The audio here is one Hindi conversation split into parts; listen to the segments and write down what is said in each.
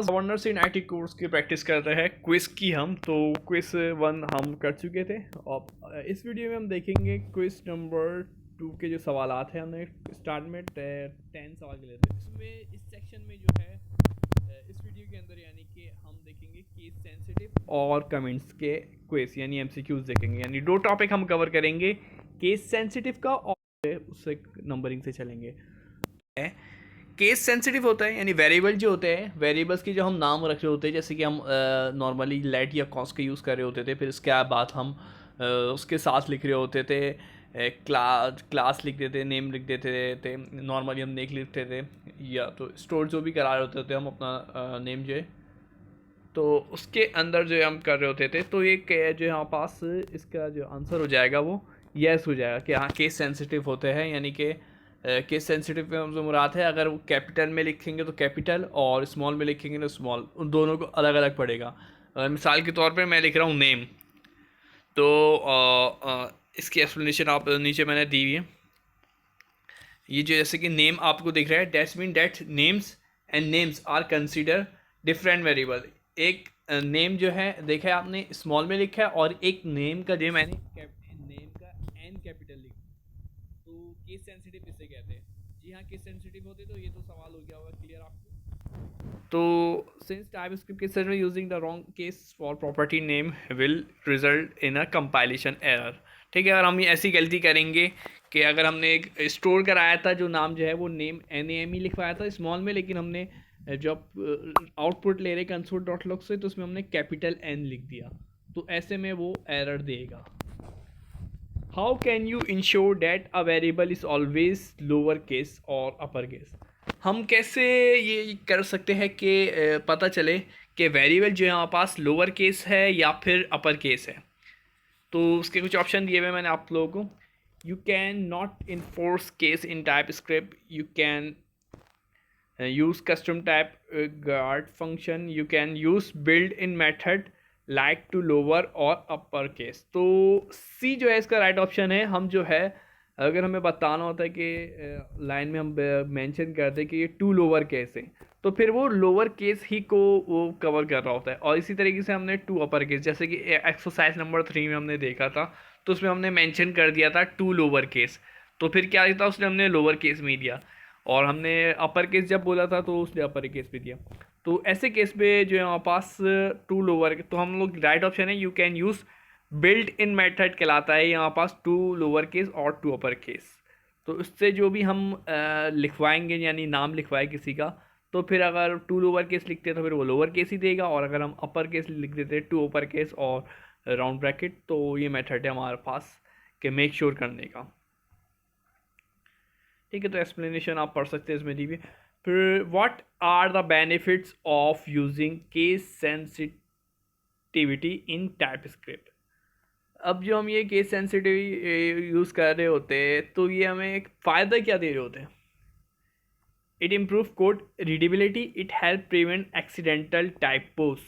गवर्नर से आईटी कोर्स की प्रैक्टिस कर रहे हैं क्विज की हम तो क्विज 1 हम कर चुके थे। अब इस वीडियो में हम देखेंगे क्विज नंबर 2 के जो सवालात हैं। हमने स्टार्ट में 10 सवाल के लिए थे। इसमें इस सेक्शन में जो है इस वीडियो के अंदर यानी कि हम देखेंगे केस सेंसिटिव और कमेंट्स के क्विज यानी एमसीक्यूज देखेंगे। यानी दो टॉपिक हम कवर करेंगे, केस सेंसिटिव का और उससे नंबरिंग से चलेंगे। केस सेंसिटिव होता है यानी वेरिएबल जो होते हैं, वेरिएबल्स की जो हम नाम रख रहे होते हैं, जैसे कि हम नॉर्मली लेट या कॉस के यूज़ कर रहे होते थे, फिर इसके बाद हम उसके साथ लिख रहे होते थे क्लास लिख देते, नेम लिख देते थे, नॉर्मली हम नेम लिखते थे, या तो स्टोर जो भी करा रहे होते थे हम अपना नेम जो है, तो उसके अंदर जो हम कर रहे होते थे। तो ये जो यहाँ पास इसका जो आंसर हो जाएगा वो यस हो जाएगा कि हाँ केस सेंसिटिव होते हैं। यानी कि केस सेंसिटिव में जो मुराद है, अगर वो कैपिटल में लिखेंगे तो कैपिटल और स्मॉल में लिखेंगे तो स्मॉल, उन दोनों को अलग अलग पड़ेगा। मिसाल के तौर पे मैं लिख रहा हूँ नेम, तो इसकी एक्सप्लेनेशन आप नीचे मैंने दी हुई है। ये जो जैसे कि नेम आपको दिख रहा है, dates mean date names and names are consider different variable. एक नेम जो है देखा है आपने स्मॉल में लिखा है, और एक नेम का जो मैंने नेम का एन कैपिटल लिखा, तो केस सेंसिटिव इसे कहते हैं। जी हाँ, केस सेंसिटिव होते तो ये तो सवाल हो गया होगा क्लियर आपको। तो सिंस टाइपस्क्रिप्ट केस में using the wrong case for property name will result in a compilation error. ठीक है, अगर हम ऐसी गलती करेंगे कि अगर हमने एक स्टोर कराया था जो नाम जो है वो नेम NAME लिखवाया था स्मॉल में, लेकिन हमने जब आउटपुट ले रहे कंसोल डॉट लॉग से तो उसमें हमने कैपिटल N लिख दिया, तो ऐसे में वो एरर देगा। How can you ensure that a variable is always lower case और अपर केस। हम कैसे ये कर सकते हैं कि पता चले कि वेरिएबल जो है हमारे पास लोअर केस है या फिर अपर केस है। तो उसके कुछ ऑप्शन दिए हुए मैंने आप लोगों को। You can not enforce case in type script, you can use custom type guard function, you can use built in method like to lower और upper case। तो सी जो है इसका राइट ऑप्शन है। हम जो है अगर हमें बताना होता है कि लाइन में हम मेंशन करते हैं कि ये टू लोअर केस है, तो फिर वो लोअर केस ही को वो कवर कर रहा होता है। और इसी तरीके से हमने टू अपर केस, जैसे कि एक्सरसाइज नंबर 3 में हमने देखा था, तो उसमें हमने मेंशन कर दिया था टू लोअर केस, तो फिर क्या था उसने हमने लोअर केस में दिया, और हमने अपर केस जब बोला था तो उसने अपर केस भी दिया। तो ऐसे केस में जो है हमारे पास टू लोअर, तो हम लोग राइट ऑप्शन है you can use built in method कहलाता है यहाँ पास टू लोअर केस और टू अपर केस। तो उससे जो भी हम लिखवाएंगे यानी नाम लिखवाए किसी का, तो फिर अगर टू लोअर केस लिखते हैं तो फिर वो लोअर केस ही देगा, और अगर हम अपर केस लिख देते हैं टू अपर केस और राउंड ब्रैकेट, तो ये मेथड है हमारे पास कि मेक श्योर करने का। ठीक है, तो एक्सप्लेनेशन आप पढ़ सकते हैं इसमें दी हुई। फिर what are the benefits of using case sensitivity in TypeScript. अब जो हम ये केस सेंसिटिविटी यूज़ कर रहे होते हैं, तो ये हमें एक फ़ायदा क्या दे रहे होते हैं। It improve code readability, it help prevent accidental typos.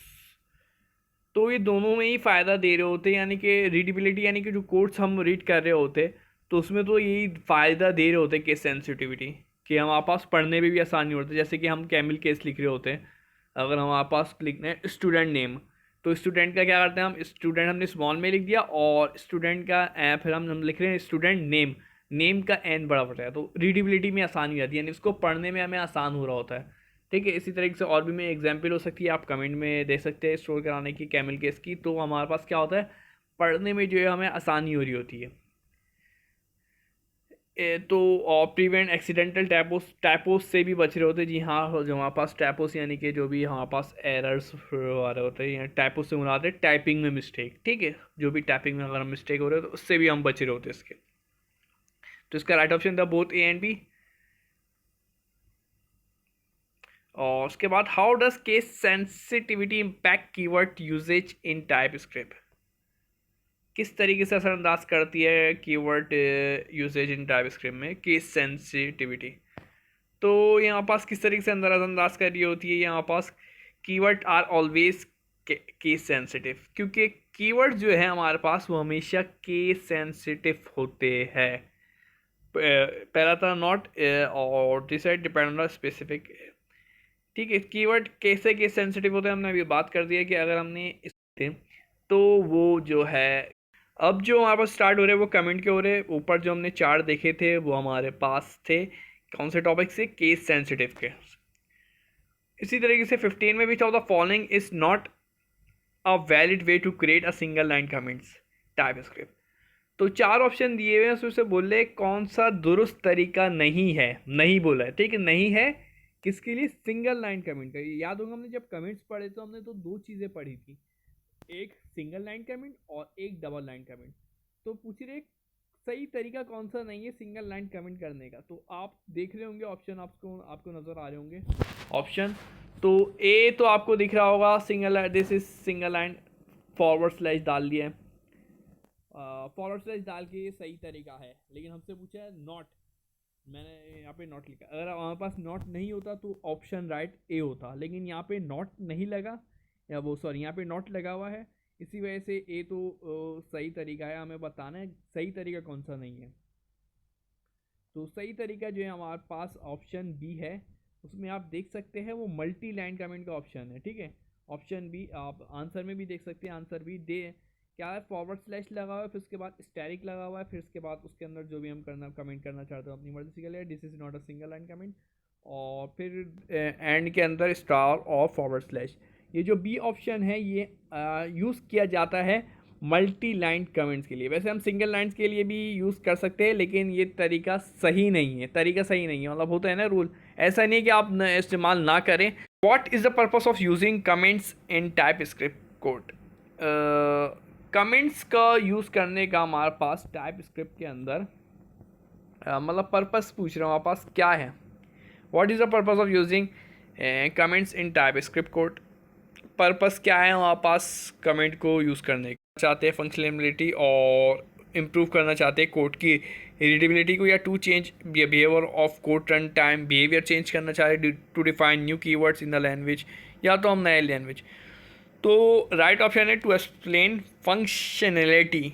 तो ये दोनों में ही फ़ायदा दे रहे होते हैं, यानी कि रीडेबिलिटी यानी कि जो कोड्स हम रीड कर रहे होते हैं, तो उसमें तो यही फ़ायदा दे रहे होते हैं केस सेंसिटिविटी, कि हमारे पास पढ़ने में भी आसानी होती है। जैसे कि हम कैमिल केस लिख रहे होते हैं, अगर हमारे पास लिखना है स्टूडेंट नेम, तो स्टूडेंट का क्या करते हैं हम, स्टूडेंट हमने स्मॉल में लिख दिया, और स्टूडेंट का फिर हम लिख रहे हैं स्टूडेंट नेम, नेम का एन बड़ा पड़ता है, तो रीडेबिलिटी में आसानी आती है, यानी उसको पढ़ने में हमें आसान हो रहा होता है। ठीक है, इसी तरीके से और भी मैं एग्जांपल हो सकती है, आप कमेंट में दे सकते हैं स्टोर कराने की कैमल केस की। तो हमारे पास क्या होता है, पढ़ने में जो है हमें आसानी हो रही होती है। तो और प्रिवेंट एक्सीडेंटल टैपोस से भी बच रहे होते हैं। जी हाँ, जो हमारे पास टैपोस यानी कि जो भी हमारे पास एरर्स आ रहे होते हैं, टैपोस से मुराद है टाइपिंग में मिस्टेक। ठीक है, जो भी टाइपिंग में अगर मिस्टेक हो रहे हो तो उससे भी हम बच रहे होते हैं इसके। तो इसका राइट ऑप्शन था बोथ ए एंड बी। और उसके बाद how does case sensitivity impact keyword usage in TypeScript. किस तरीके से असरअंदाज करती है keyword usage in TypeScript में केस सेंसिटिविटी। तो यहाँ पास किस तरीके से अंदाज कर रही होती है, यहाँ pass keyword are always case sensitive, क्योंकि कीवर्ड जो है हमारे पास वो हमेशा केस सेंसिटिव होते हैं। पहला था नॉट और दिस डिपेंड ऑन स्पेसिफिक ठीक है, कीवर्ड कैसे केस सेंसिटिव होते हैं हमने अभी बात कर दी है कि अगर हमने इस तो वो जो है अब जो हमारे पास स्टार्ट हो रहे हैं वो कमेंट के हो रहे हैं। ऊपर जो हमने चार देखे थे वो हमारे पास थे कौन से टॉपिक से, केस सेंसिटिव के। इसी तरीके से 15 में भी था, the following is not a valid way to create a single line comments TypeScript. तो चार ऑप्शन दिए हुए हैं, उसमें से बोले कौन सा दुरुस्त तरीका नहीं है, नहीं बोला है, ठीक है, नहीं है किसके लिए, सिंगल लाइन कमेंट का। याद होगा हमने जब कमेंट्स पढ़े तो हमने तो दो चीज़ें पढ़ी थी, एक सिंगल लाइन कमेंट और एक डबल लाइन कमेंट। तो पूछ रहे सही तरीका कौन सा नहीं है सिंगल लाइन कमेंट करने का। तो आप देख रहे होंगे ऑप्शन, आपको आपको नज़र आ रहे होंगे ऑप्शन। तो ए तो आपको दिख रहा होगा single, this is single line, forward slash डाल दिया है, फॉरवर्ड स्लैश डाल के ये सही तरीका है। लेकिन हमसे पूछा है नॉट, मैंने यहाँ पे नॉट लिखा, अगर हमारे पास नॉट नहीं होता तो ऑप्शन राइट ए होता, लेकिन यहाँ पे नॉट नहीं लगा, या वो सॉरी यहाँ पे नॉट लगा हुआ है, इसी वजह से ए तो सही तरीका है। हमें बताना है सही तरीका कौन सा नहीं है। तो सही तरीका जो है हमारे पास ऑप्शन बी है, उसमें आप देख सकते हैं वो मल्टी लाइन कमेंट का ऑप्शन है, ठीक है। ऑप्शन बी आप आंसर में भी देख सकते हैं, आंसर बी दे क्या है, फॉरवर्ड स्लैश लगा हुआ है, फिर उसके बाद स्टैरिक लगा हुआ है, फिर उसके बाद उसके अंदर जो भी हम करना कमेंट करना चाहते हो अपनी मर्जी से कर लिया, this is not a single line comment, और फिर एंड के अंदर स्टार और फॉरवर्ड स्लैश। ये जो बी ऑप्शन है ये यूज़ किया जाता है मल्टी लाइन कमेंट्स के लिए। वैसे हम सिंगल लाइन्स के लिए भी यूज़ कर सकते हैं, लेकिन ये तरीका सही नहीं है, तरीका सही नहीं है, मतलब होता है ना रूल, ऐसा नहीं है कि आप इस्तेमाल ना करें। What is the purpose of using comments in type script code. Comments का यूज़ करने का हमारे पास टाइप स्क्रिप्ट के अंदर मतलब पर्पस पूछ रहा हूँ हमारे पास क्या है। What is the purpose of using comments in type script code. Purpose क्या है हमारे पास कमेंट को यूज़ करने का, चाहते हैं फंक्शनलिटी और इम्प्रूव करना चाहते हैं कोड की रीडेबिलिटी को, या to change behaviour of code run time, behaviour change करना चाहते हैं to define new keywords in the language, या तो हम नए लैंग्वेज। तो राइट ऑप्शन है टू एक्सप्लेन फंक्शनैलिटी,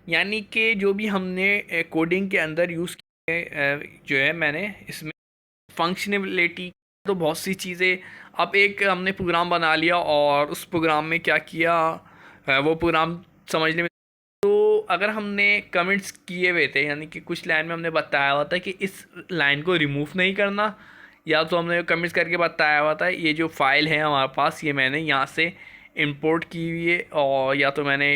यानी कि जो भी हमने कोडिंग के अंदर यूज़ किए जो है मैंने इसमें फंक्शनैलिटी, तो बहुत सी चीज़ें, अब एक हमने प्रोग्राम बना लिया और उस प्रोग्राम में क्या किया वो प्रोग्राम समझने में, तो अगर हमने कमेंट्स किए हुए थे, यानी कि कुछ लाइन में हमने बताया हुआ था कि इस लाइन को रिमूव नहीं करना, या तो हमने कमेंट्स करके बताया हुआ था ये जो फाइल है हमारे पास ये मैंने यहाँ से इंपोर्ट की हुई है, और या तो मैंने